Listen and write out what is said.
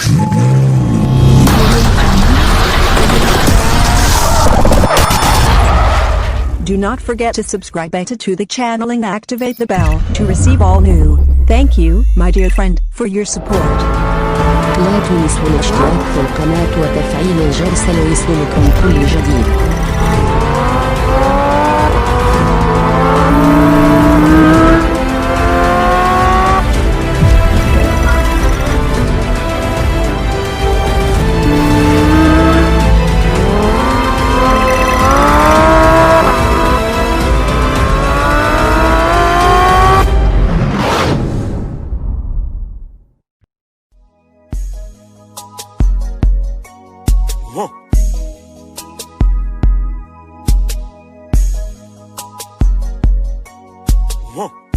Do not forget to subscribe to the channel and activate the bell to receive all new. Thank you, my dear friend, for your support. لا تنسوا الاشتراك في القناة وتفعيل الجرس ليصلكم كل جديد. Huh.